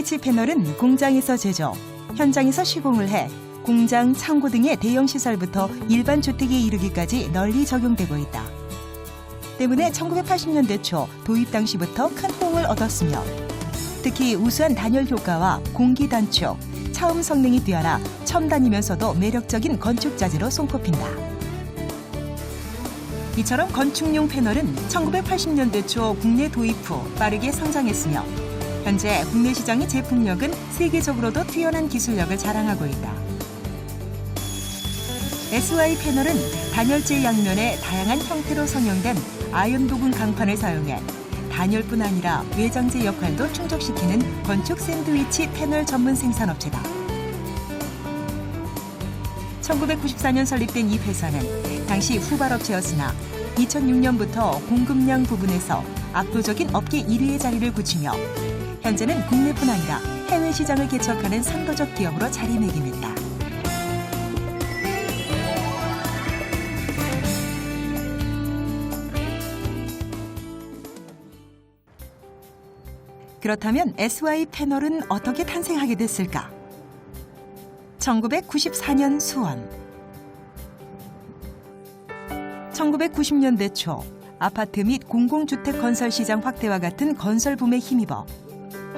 샌드위치 패널은 공장에서 제조, 현장에서 시공을 해 공장, 창고 등의 대형 시설부터 일반 주택에 이르기까지 널리 적용되고 있다. 때문에 1980년대 초 도입 당시부터 큰 호응을 얻었으며 특히 우수한 단열 효과와 공기 단축, 차음 성능이 뛰어나 첨단이면서도 매력적인 건축 자재로 손꼽힌다. 이처럼 건축용 패널은 1980년대 초 국내 도입 후 빠르게 성장했으며 현재 국내 시장의 제품력은 세계적으로도 뛰어난 기술력을 자랑하고 있다. SY 패널은 단열재 양면에 다양한 형태로 성형된 아연 도금 강판을 사용해 단열뿐 아니라 외장재 역할도 충족시키는 건축 샌드위치 패널 전문 생산업체다. 1994년 설립된 이 회사는 당시 후발업체였으나 2006년부터 공급량 부분에서 압도적인 업계 1위의 자리를 굳히며 현재는 국내뿐 아니라 해외 시장을 개척하는 선도적 기업으로 자리매김했다. 그렇다면 SY 패널은 어떻게 탄생하게 됐을까? 1994년 수원. 1990년대 초 아파트 및 공공주택 건설 시장 확대와 같은 건설 붐에 힘입어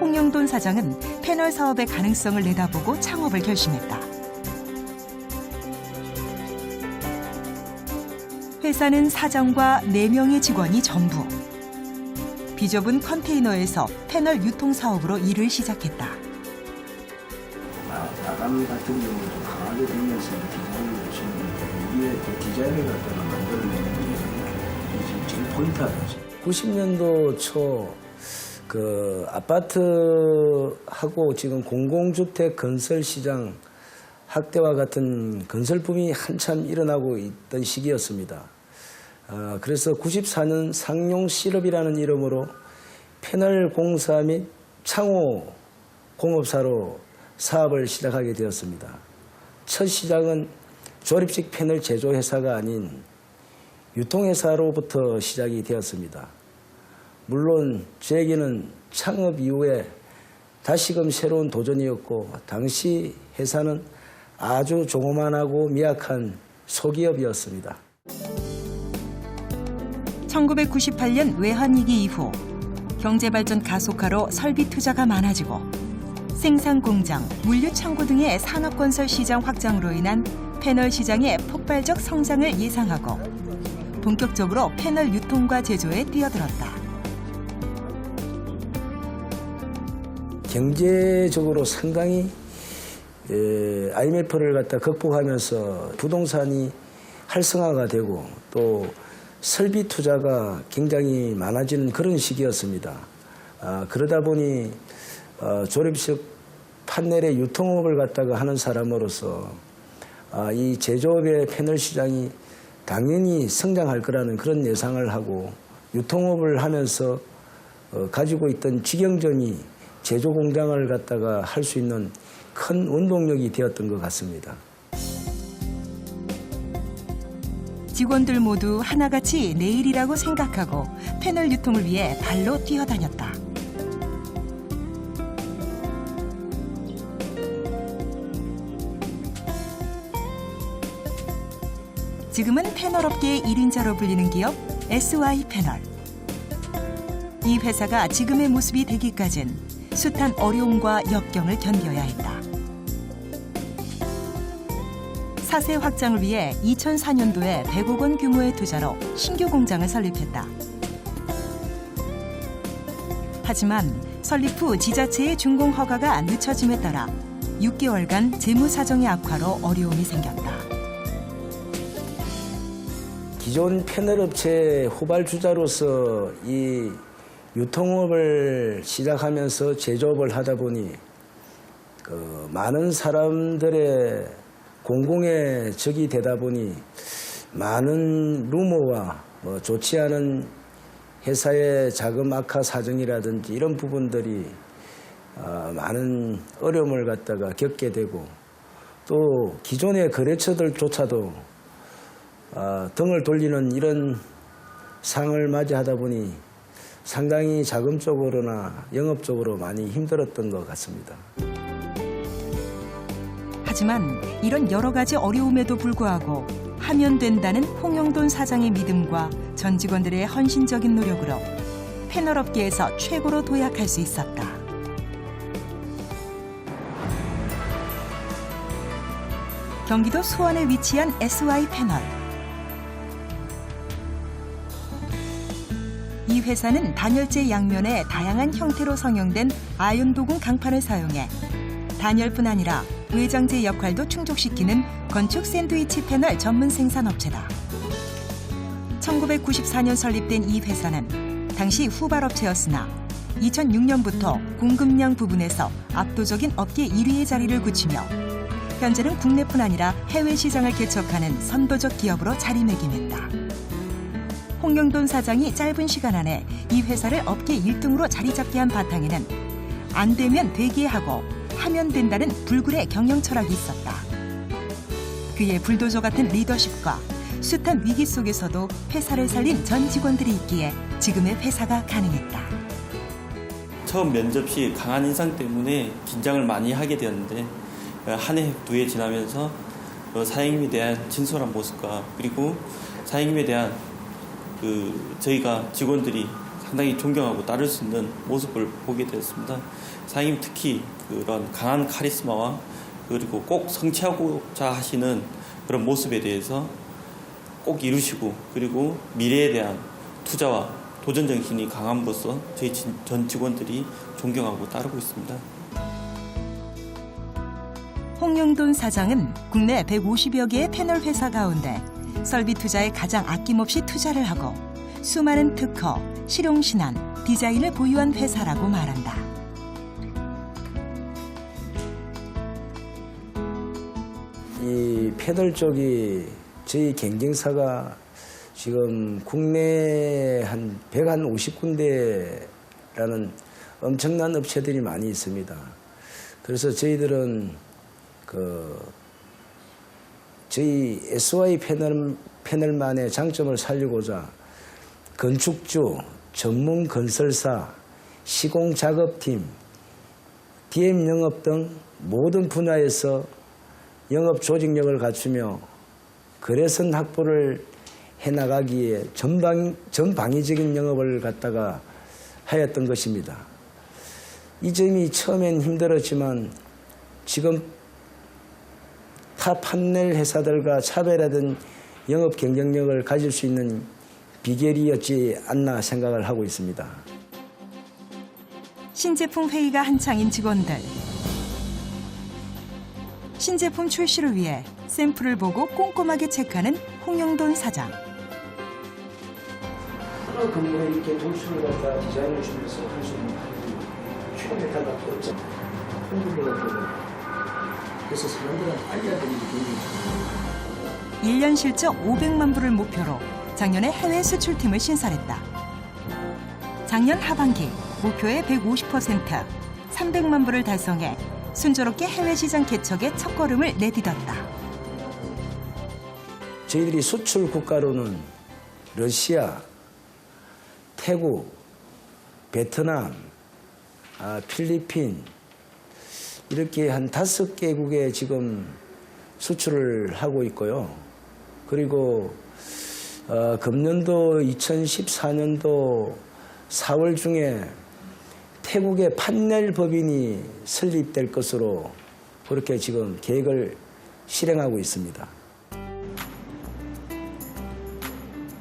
홍영돈 사장은 패널 사업의 가능성을 내다보고 창업을 결심했다. 회사는 사장과 4명의 직원이 전부. 비좁은 컨테이너에서 패널 유통 사업으로 일을 시작했다. 마감 같은 경우도 강하게 되면서 디자인을 주시는데 위에 그 디자인을 갖다가 만들어내는 게 제일 포인트가 되죠. 90년도 초 그 아파트하고 지금 공공주택 건설 시장 확대와 같은 건설붐이 한참 일어나고 있던 시기였습니다. 그래서 94년 상용 실업이라는 이름으로 패널 공사 및 창호 공업사로 사업을 시작하게 되었습니다. 첫 시작은 조립식 패널 제조회사가 아닌 유통회사로부터 시작이 되었습니다. 물론 저에게는 창업 이후에 다시금 새로운 도전이었고 당시 회사는 아주 조그만하고 미약한 소기업이었습니다. 1998년 외환위기 이후 경제발전 가속화로 설비 투자가 많아지고 생산공장, 물류창고 등의 산업건설 시장 확장으로 인한 패널 시장의 폭발적 성장을 예상하고 본격적으로 패널 유통과 제조에 뛰어들었다. 경제적으로 상당히 IMF를 갖다 극복하면서 부동산이 활성화가 되고 또 설비 투자가 굉장히 많아지는 그런 시기였습니다. 그러다 보니 조립식 판넬의 유통업을 갖다가 하는 사람으로서 이 제조업의 패널 시장이 당연히 성장할 거라는 그런 예상을 하고 유통업을 하면서 가지고 있던 직영점이 제조 공장을 갖다가 할 수 있는 큰 원동력이 되었던 것 같습니다. 직원들 모두 하나같이 내일이라고 생각하고 패널 유통을 위해 발로 뛰어다녔다. 지금은 패널업계의 1인자로 불리는 기업 SY 패널. 이 회사가 지금의 모습이 되기까진 숱한 어려움과 역경을 견뎌야 했다. 사세 확장을 위해 2004년도에 100억 원 규모의 투자로 신규 공장을 설립했다. 하지만 설립 후 지자체의 준공 허가가 늦춰짐에 따라 6개월간 재무 사정의 악화로 어려움이 생겼다. 기존 패널 업체 후발주자로서 이 유통업을 시작하면서 제조업을 하다 보니 많은 사람들의 공공의 적이 되다 보니 많은 루머와 좋지 않은 회사의 자금 악화 사정이라든지 이런 부분들이 많은 어려움을 갖다가 겪게 되고 또 기존의 거래처들조차도 등을 돌리는 이런 상을 맞이하다 보니 상당히 자금적으로나 영업적으로 많이 힘들었던 것 같습니다. 하지만 이런 여러 가지 어려움에도 불구하고 하면 된다는 홍영돈 사장의 믿음과 전 직원들의 헌신적인 노력으로 패널업계에서 최고로 도약할 수 있었다. 경기도 수원에 위치한 SY 패널. 이 회사는 단열재 양면에 다양한 형태로 성형된 아연 도금 강판을 사용해 단열뿐 아니라 외장재 역할도 충족시키는 건축 샌드위치 패널 전문 생산업체다. 1994년 설립된 이 회사는 당시 후발업체였으나 2006년부터 공급량 부분에서 압도적인 업계 1위의 자리를 굳히며 현재는 국내뿐 아니라 해외 시장을 개척하는 선도적 기업으로 자리매김했다. 홍영돈 사장이 짧은 시간 안에 이 회사를 업계 1등으로 자리 잡게 한 바탕에는 안 되면 되게 하고 하면 된다는 불굴의 경영 철학이 있었다. 그의 불도저 같은 리더십과 숱한 위기 속에서도 회사를 살린 전 직원들이 있기에 지금의 회사가 가능했다. 처음 면접 시 강한 인상 때문에 긴장을 많이 하게 되었는데 한 해, 두 해 지나면서 사장님에 대한 진솔한 모습과 그리고 사장님에 대한 저희가 직원들이 상당히 존경하고 따를 수 있는 모습을 보게 되었습니다. 사장님 특히 그런 강한 카리스마와 그리고 꼭 성취하고자 하시는 그런 모습에 대해서 꼭 이루시고 그리고 미래에 대한 투자와 도전 정신이 강함으로써 저희 전 직원들이 존경하고 따르고 있습니다. 홍영돈 사장은 국내 150여 개의 패널 회사 가운데 설비 투자에 가장 아낌없이 투자를 하고 수많은 특허, 실용신안, 디자인을 보유한 회사라고 말한다. 이 패널 쪽이 저희 경쟁사가 지금 국내 한 150군데라는 엄청난 업체들이 많이 있습니다. 그래서 저희들은 저희 SY 패널만의 장점을 살리고자 건축주, 전문 건설사, 시공작업팀, DM 영업 등 모든 분야에서 영업 조직력을 갖추며 거래선 확보를 해나가기에 전방위적인 영업을 갖다가 하였던 것입니다. 이 점이 처음엔 힘들었지만 지금 타 판넬 회사들과 차별화된 영업 경쟁력을 가질 수 있는 비결이었지 않나 생각을 하고 있습니다. 신제품 회의가 한창인 직원들. 신제품 출시를 위해 샘플을 보고 꼼꼼하게 체크하는 홍영돈 사장. 하나 건물에 이렇게 돌출을 갖다 디자인을 주면서 할 수 있는 최고메타가 없죠. 홍보가 그래서 사람들한테 알려드리는 게 굉장히 1년 실적 500만 불을 목표로 작년에 해외 수출팀을 신설했다. 작년 하반기 목표의 150%, 300만 불을 달성해 순조롭게 해외 시장 개척에 첫걸음을 내딛었다. 저희들이 수출 국가로는 러시아, 태국, 베트남, 필리핀 이렇게 한 5개국에 지금 수출을 하고 있고요. 그리고 금년도 2014년도 4월 중에 태국의 판넬 법인이 설립될 것으로 그렇게 지금 계획을 실행하고 있습니다.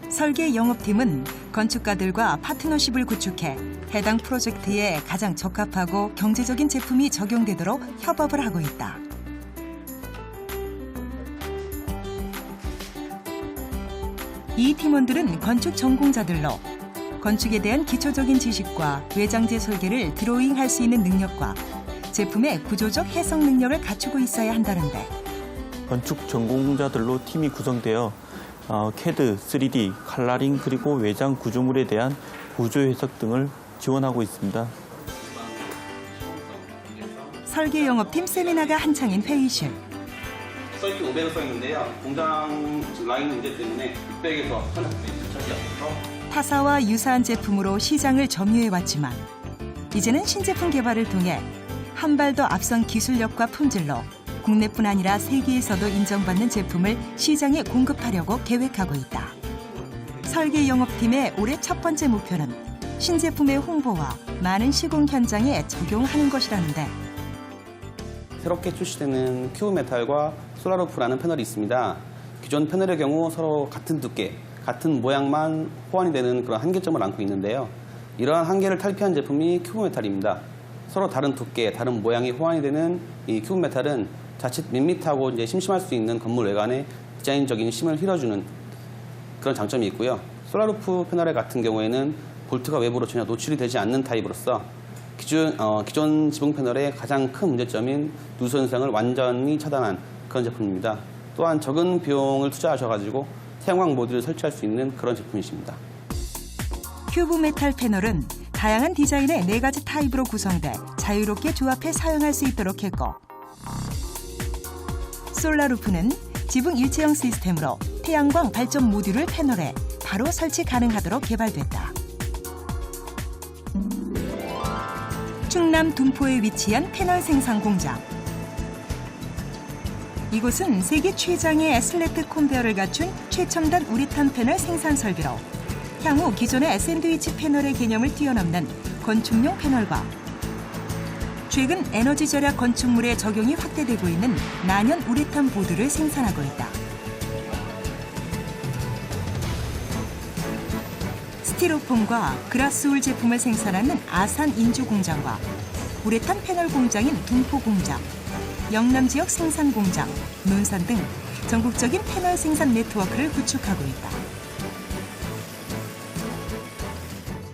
설계 영업팀은 건축가들과 파트너십을 구축해 해당 프로젝트에 가장 적합하고 경제적인 제품이 적용되도록 협업을 하고 있다. 이 팀원들은 건축 전공자들로 건축에 대한 기초적인 지식과 외장재 설계를 드로잉할 수 있는 능력과 제품의 구조적 해석 능력을 갖추고 있어야 한다는데 건축 전공자들로 팀이 구성되어 CAD, 3D, 컬러링 그리고 외장 구조물에 대한 구조 해석 등을 지원하고 있습니다. 설계 영업팀 세미나가 한창인 회의실. 사이트 500을 써 있는데요. 공장 라인 문제 때문에 600에서 1000을 처리하면서 타사와 유사한 제품으로 시장을 점유해왔지만 이제는 신제품 개발을 통해 한 발 더 앞선 기술력과 품질로 국내뿐 아니라 세계에서도 인정받는 제품을 시장에 공급하려고 계획하고 있다. 설계 영업팀의 올해 첫 번째 목표는 신제품의 홍보와 많은 시공 현장에 적용하는 것이라는데 새롭게 출시되는 큐브메탈과 솔라루프라는 패널이 있습니다. 기존 패널의 경우 서로 같은 두께, 같은 모양만 호환이 되는 그런 한계점을 안고 있는데요. 이러한 한계를 탈피한 제품이 큐브메탈입니다. 서로 다른 두께, 다른 모양이 호환이 되는 이 큐브메탈은 자칫 밋밋하고 이제 심심할 수 있는 건물 외관에 디자인적인 심을 실어주는 그런 장점이 있고요. 솔라루프 패널 같은 경우에는 볼트가 외부로 전혀 노출이 되지 않는 타입으로서 기존 지붕 패널의 가장 큰 문제점인 누수 현상을 완전히 차단한 그런 제품입니다. 또한 적은 비용을 투자하셔가지고 태양광 모듈을 설치할 수 있는 그런 제품이십니다. 큐브 메탈 패널은 다양한 디자인의 4가지 타입으로 구성돼 자유롭게 조합해 사용할 수 있도록 했고 솔라루프는 지붕 일체형 시스템으로 태양광 발전 모듈을 패널에 바로 설치 가능하도록 개발됐다. 충남 둔포에 위치한 패널 생산 공장. 이곳은 세계 최장의 슬래트 컨베어를 갖춘 최첨단 우레탄 패널 생산 설비로 향후 기존의 샌드위치 패널의 개념을 뛰어넘는 건축용 패널과 최근 에너지 절약 건축물에 적용이 확대되고 있는 난연 우레탄 보드를 생산하고 있다. 스티로폼과 그라스울 제품을 생산하는 아산 인주 공장과 우레탄 패널 공장인 둔포 공장, 영남 지역 생산 공장, 논산 등 전국적인 패널 생산 네트워크를 구축하고 있다.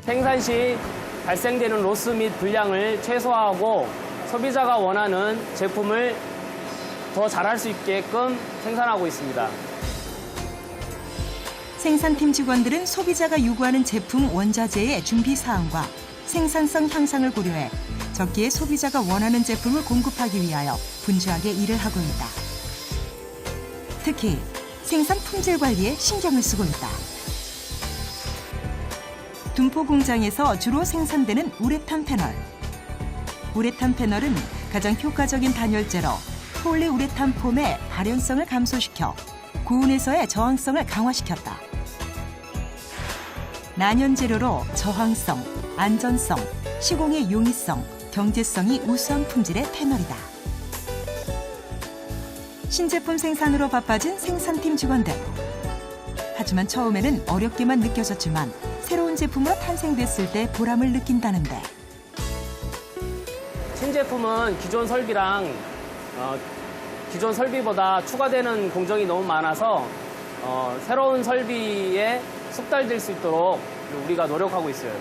생산 시 발생되는 로스 및 불량을 최소화하고 소비자가 원하는 제품을 더 잘할 수 있게끔 생산하고 있습니다. 생산팀 직원들은 소비자가 요구하는 제품 원자재의 준비 사항과 생산성 향상을 고려해 적기에 소비자가 원하는 제품을 공급하기 위하여 분주하게 일을 하고 있다. 특히 생산 품질 관리에 신경을 쓰고 있다. 둔포 공장에서 주로 생산되는 우레탄 패널. 우레탄 패널은 가장 효과적인 단열재로 폴리우레탄 폼의 발연성을 감소시켜 고온에서의 저항성을 강화시켰다. 난연 재료로 저항성, 안전성, 시공의 용이성, 경제성이 우수한 품질의 패널이다. 신제품 생산으로 바빠진 생산팀 직원들. 하지만 처음에는 어렵게만 느껴졌지만 새로운 제품으로 탄생됐을 때 보람을 느낀다는데. 신제품은 기존 설비랑 기존 설비보다 추가되는 공정이 너무 많아서 새로운 설비에 숙달될 수 있도록 우리가 노력하고 있어요.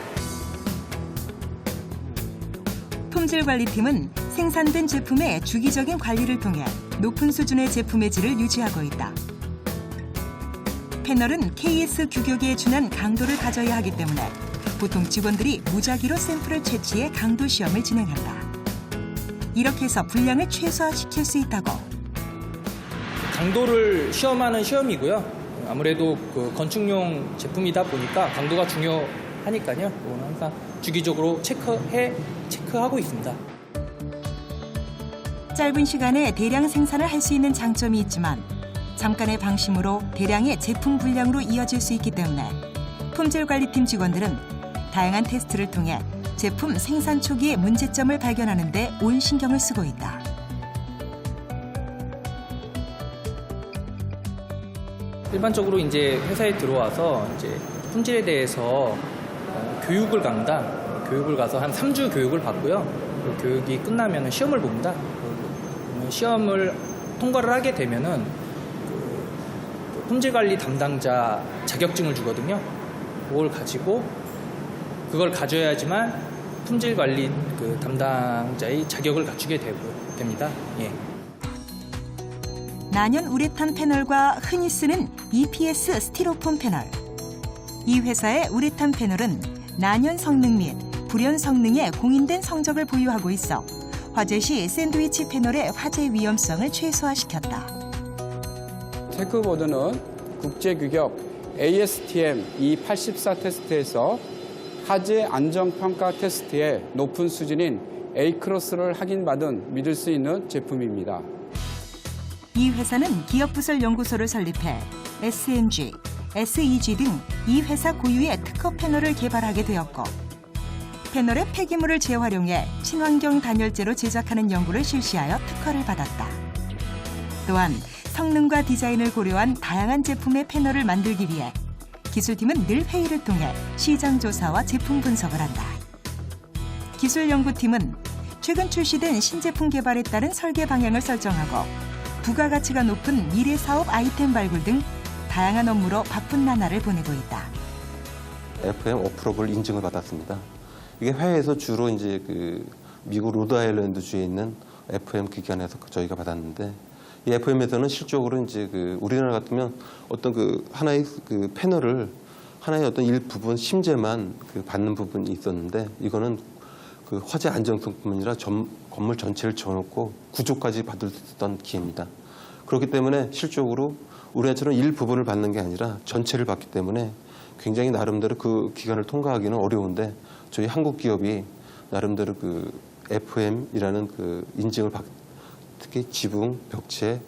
품질관리팀은 생산된 제품의 주기적인 관리를 통해 높은 수준의 제품의 질을 유지하고 있다. 패널은 KS 규격에 준한 강도를 가져야 하기 때문에 보통 직원들이 무작위로 샘플을 채취해 강도 시험을 진행한다. 이렇게 해서 분량을 최소화시킬 수 있다고. 강도를 시험하는 시험이고요. 아무래도 그 건축용 제품이다 보니까 강도가 중요하니까요. 그건 항상 주기적으로 체크하고 있습니다. 짧은 시간에 대량 생산을 할 수 있는 장점이 있지만 잠깐의 방심으로 대량의 제품 분량으로 이어질 수 있기 때문에 품질관리팀 직원들은 다양한 테스트를 통해 제품 생산 초기의 문제점을 발견하는 데 온 신경을 쓰고 있다. 일반적으로 이제 회사에 들어와서 이제 품질에 대해서 교육을 가서 한 3주 교육을 받고요. 그 교육이 끝나면 시험을 봅니다. 시험을 통과를 하게 되면은 품질관리 담당자 자격증을 주거든요. 그걸 가져야지만 품질관리 그 담당자의 자격을 갖추게 됩니다. 예. 난연 우레탄 패널과 흔히 쓰는 EPS 스티로폼 패널. 이 회사의 우레탄 패널은 난연 성능 및 불연 성능에 공인된 성적을 보유하고 있어 화재 시 샌드위치 패널의 화재 위험성을 최소화시켰다. 테크보드는 국제 규격 ASTM E84 테스트에서 화재 안전평가 테스트의 높은 수준인 A크로스를 확인받은 믿을 수 있는 제품입니다. 이 회사는 기업부설 연구소를 설립해 SNG, SEG 등 이 회사 고유의 특허 패널을 개발하게 되었고 패널의 폐기물을 재활용해 친환경 단열재로 제작하는 연구를 실시하여 특허를 받았다. 또한 성능과 디자인을 고려한 다양한 제품의 패널을 만들기 위해 기술팀은 늘 회의를 통해 시장 조사와 제품 분석을 한다. 기술연구팀은 최근 출시된 신제품 개발에 따른 설계 방향을 설정하고 부가가치가 높은 미래 사업 아이템 발굴 등 다양한 업무로 바쁜 나날을 보내고 있다. FM 어프로벌 인증을 받았습니다. 이게 해외에서 주로 이제 미국 로드아일랜드 주에 있는 FM 기관에서 저희가 받았는데 이 FM에서는 실적으로 이제 우리나라 같으면 어떤 하나의 패널을 하나의 어떤 일부분 심재만 받는 부분이 있었는데 이거는 화재 안정성뿐 아니라 건물 전체를 지어놓고 구조까지 받을 수 있었던 기회입니다. 그렇기 때문에 실적으로 우리나라처럼 일부분을 받는 게 아니라 전체를 받기 때문에 굉장히 나름대로 그 기간을 통과하기는 어려운데 저희 한국 기업이 나름대로 FM이라는 인증을 특히 지붕, 벽체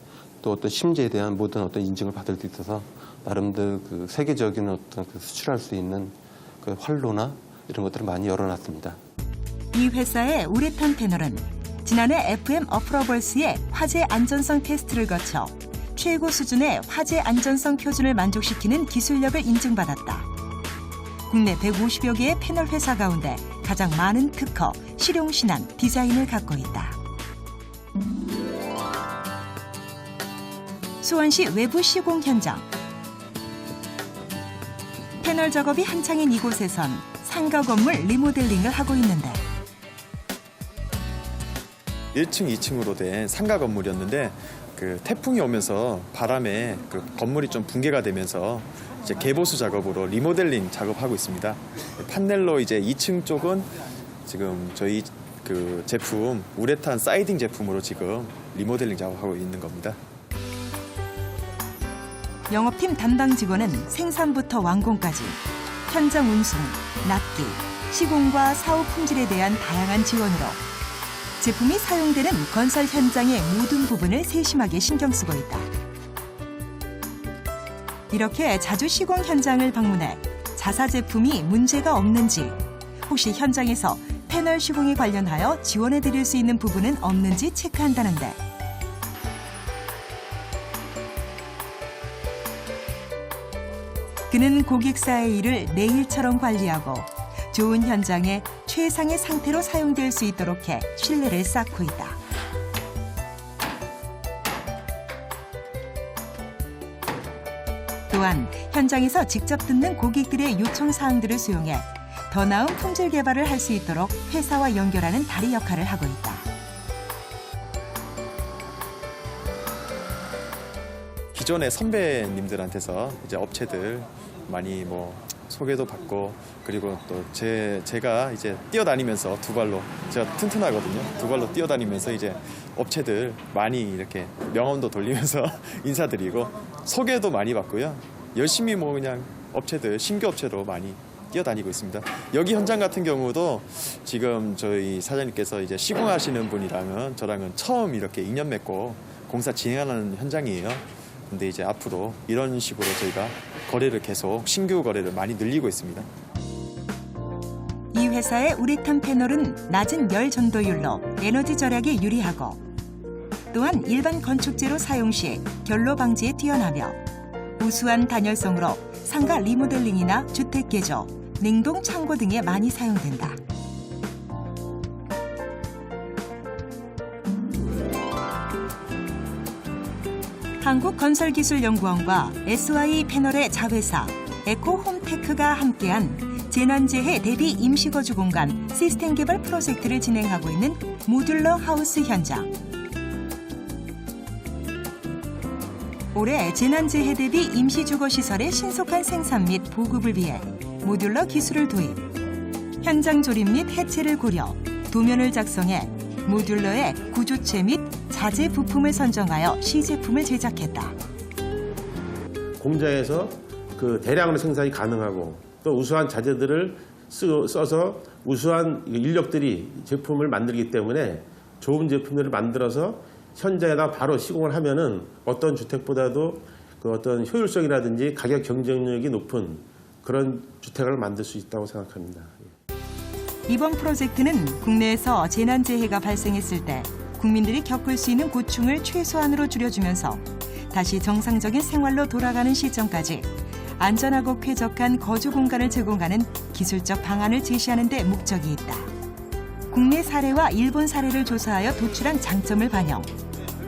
또 어떤 심재에 대한 모든 어떤 인증을 받을 수 있어서 나름대로 세계적인 어떤 수출할 수 있는 활로나 이런 것들을 많이 열어놨습니다. 이 회사의 우레탄 패널은 지난해 FM 어프로벌스의 화재 안전성 테스트를 거쳐 최고 수준의 화재 안전성 표준을 만족시키는 기술력을 인증받았다. 국내 150여 개의 패널 회사 가운데 가장 많은 특허, 실용 신안, 디자인을 갖고 있다. 수원시 외부 시공 현장. 패널 작업이 한창인 이곳에선 상가 건물 리모델링을 하고 있는데 1층, 2층으로 된 상가 건물이었는데 태풍이 오면서 바람에 건물이 좀 붕괴가 되면서 이제 개보수 작업으로 리모델링 작업하고 있습니다. 판넬로 이제 2층 쪽은 지금 저희 제품 우레탄 사이딩 제품으로 지금 리모델링 작업하고 있는 겁니다. 영업팀 담당 직원은 생산부터 완공까지 현장 운송, 납기, 시공과 사후 품질에 대한 다양한 지원으로 제품이 사용되는 건설 현장의 모든 부분을 세심하게 신경 쓰고 있다. 이렇게 자주 시공 현장을 방문해 자사 제품이 문제가 없는지, 혹시 현장에서 패널 시공에 관련하여 지원해 드릴 수 있는 부분은 없는지 체크한다는데 그는 고객사의 일을 내 일처럼 관리하고 좋은 현장에 최상의 상태로 사용될 수 있도록 해 신뢰를 쌓고 있다. 또한 현장에서 직접 듣는 고객들의 요청 사항들을 수용해 더 나은 품질 개발을 할 수 있도록 회사와 연결하는 다리 역할을 하고 있다. 기존의 선배님들한테서 이제 업체들 많이 소개도 받고 그리고 또 제가 이제 뛰어다니면서 두 발로 제가 튼튼하거든요. 두 발로 뛰어다니면서 이제 업체들 많이 이렇게 명함도 돌리면서 인사드리고 소개도 많이 받고요. 열심히 그냥 업체들 신규 업체로 많이 뛰어다니고 있습니다. 여기 현장 같은 경우도 지금 저희 사장님께서 이제 시공하시는 분이랑은 저랑은 처음 이렇게 인연 맺고 공사 진행하는 현장이에요. 근데 이제 앞으로 이런 식으로 저희가 거래를 계속 신규 거래를 많이 늘리고 있습니다. 이 회사의 우레탄 패널은 낮은 열 전도율로 에너지 절약에 유리하고 또한 일반 건축재로 사용 시 결로 방지에 뛰어나며 우수한 단열성으로 상가 리모델링이나 주택 개조, 냉동 창고 등에 많이 사용된다. 한국건설기술연구원과 SY 패널의 자회사 에코홈테크가 함께한 재난재해 대비 임시거주 공간 시스템 개발 프로젝트를 진행하고 있는 모듈러 하우스 현장. 올해 재난재해 대비 임시주거시설의 신속한 생산 및 보급을 위해 모듈러 기술을 도입, 현장 조립 및 해체를 고려, 도면을 작성해 모듈러의 구조체 및 자재 부품을 선정하여 시제품을 제작했다. 공장에서 그 대량으로 생산이 가능하고 또 우수한 자재들을 써서 우수한 인력들이 제품을 만들기 때문에 좋은 제품들을 만들어서 현장에다 바로 시공을 하면은 어떤 주택보다도 그 어떤 효율성이라든지 가격 경쟁력이 높은 그런 주택을 만들 수 있다고 생각합니다. 이번 프로젝트는 국내에서 재난재해가 발생했을 때 국민들이 겪을 수 있는 고충을 최소한으로 줄여주면서 다시 정상적인 생활로 돌아가는 시점까지 안전하고 쾌적한 거주 공간을 제공하는 기술적 방안을 제시하는 데 목적이 있다. 국내 사례와 일본 사례를 조사하여 도출한 장점을 반영,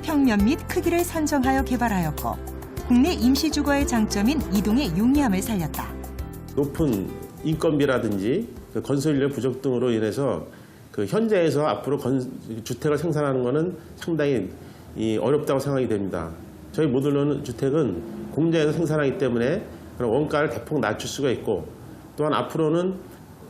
평면 및 크기를 선정하여 개발하였고 국내 임시주거의 장점인 이동의 용이함을 살렸다. 높은 인건비라든지 그 건설 인력 부족 등으로 인해서 그 현장에서 앞으로 주택을 생산하는 것은 상당히 어렵다고 생각이 됩니다. 저희 모듈러 주택은 공장에서 생산하기 때문에 그런 원가를 대폭 낮출 수가 있고 또한 앞으로는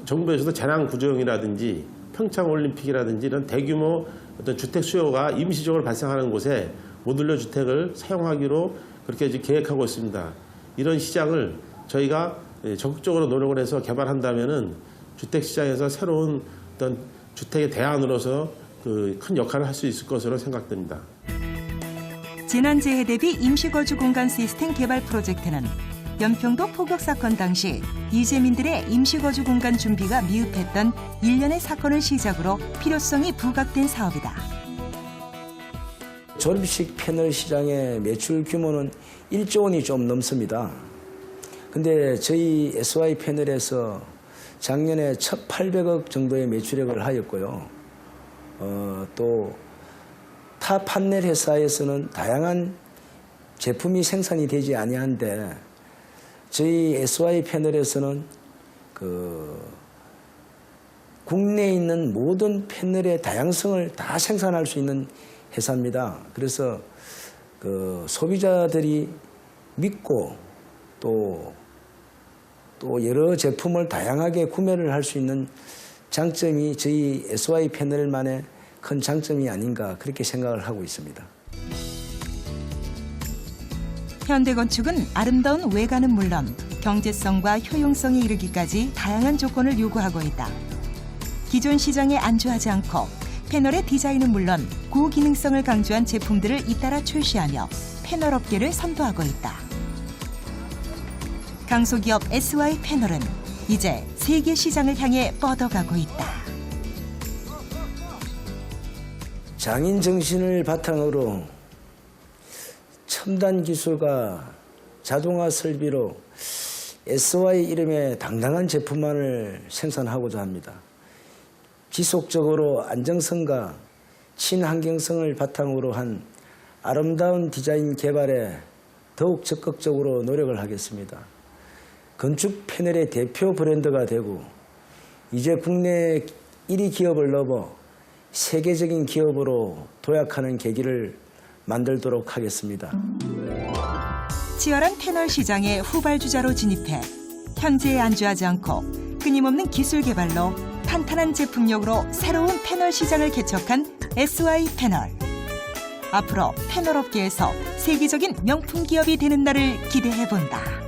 정부에서도 재난 구조용이라든지 평창 올림픽이라든지 이런 대규모 어떤 주택 수요가 임시적으로 발생하는 곳에 모듈러 주택을 사용하기로 그렇게 계획하고 있습니다. 이런 시장을 저희가 적극적으로 노력을 해서 개발한다면은 주택 시장에서 새로운 어떤 주택의 대안으로서 큰 역할을 할 수 있을 것으로 생각됩니다. 재난재해 대비 임시거주 공간 시스템 개발 프로젝트는 연평도 포격 사건 당시 이재민들의 임시거주 공간 준비가 미흡했던 일련의 사건을 시작으로 필요성이 부각된 사업이다. 조립식 패널 시장의 매출 규모는 1조 원이 좀 넘습니다. 근데 저희 SY 패널에서 작년에 1,800억 정도의 매출액을 하였고요. 또 타 판넬 회사에서는 다양한 제품이 생산이 되지 아니한데 저희 SY 패널에서는 국내에 있는 모든 패널의 다양성을 다 생산할 수 있는 회사입니다. 그래서 소비자들이 믿고 또 여러 제품을 다양하게 구매를 할 수 있는 장점이 저희 SY 패널만의 큰 장점이 아닌가 그렇게 생각을 하고 있습니다. 현대건축은 아름다운 외관은 물론 경제성과 효용성에 이르기까지 다양한 조건을 요구하고 있다. 기존 시장에 안주하지 않고 패널의 디자인은 물론 고기능성을 강조한 제품들을 잇따라 출시하며 패널 업계를 선도하고 있다. 강소기업 SY 패널은 이제 세계 시장을 향해 뻗어가고 있다. 장인 정신을 바탕으로 첨단 기술과 자동화 설비로 SY 이름의 당당한 제품만을 생산하고자 합니다. 지속적으로 안정성과 친환경성을 바탕으로 한 아름다운 디자인 개발에 더욱 적극적으로 노력을 하겠습니다. 건축 패널의 대표 브랜드가 되고 이제 국내 1위 기업을 넘어 세계적인 기업으로 도약하는 계기를 만들도록 하겠습니다. 치열한 패널 시장의 후발주자로 진입해 현재에 안주하지 않고 끊임없는 기술 개발로 탄탄한 제품력으로 새로운 패널 시장을 개척한 SY 패널. 앞으로 패널 업계에서 세계적인 명품 기업이 되는 날을 기대해 본다.